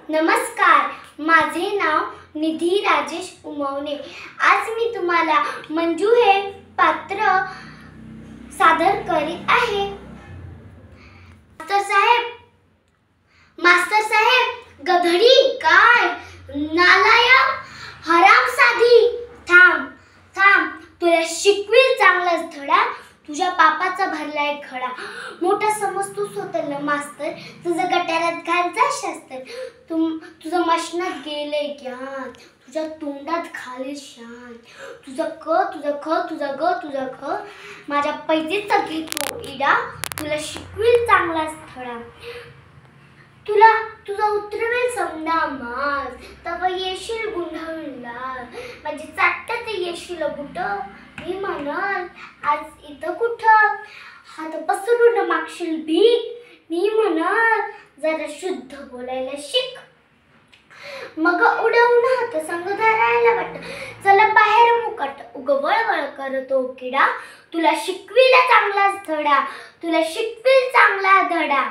नमस्कार, माझे नाव निधी राजेश उमवणे। आज मी तुम्हाला मंजू हे पात्र सादर करीत आहे। मास्तर साहेब गधडी काय नालायक हरामसाधी, थांब थांब, तुला शिकवील चांगलाच धडा, तुझ्या पापाचा भरलाय खडा। मोठा समजतो स्वतःला मास्तर, तुझं गटारात घालचा शास्त्र, तुझं मशनात गेलंय ज्ञान, तुझ्या तोंडात खाली शान, तुझा क तुझा ख तुझा ग तुझा ख, माझ्या पैजेचा घेतो इडा, तुला शिकवील चांगलाच धडा, तुझा उतरवेल समजा माज, तवा येशील गुंढाळला, माझी चाटत येशील बुट, मी म्हणाल आज इथं कुठं, हात पसरून मागशील भीक, मी म्हणाल जरा शुद्ध बोलायला शिक, मग उडवून हात संग धरायला वाट, चला बाहेर मुकाट उग वळवळ करतो किडा, तुला शिकविला चांगलाच धडा, तुला शिकविल चांगला धडा।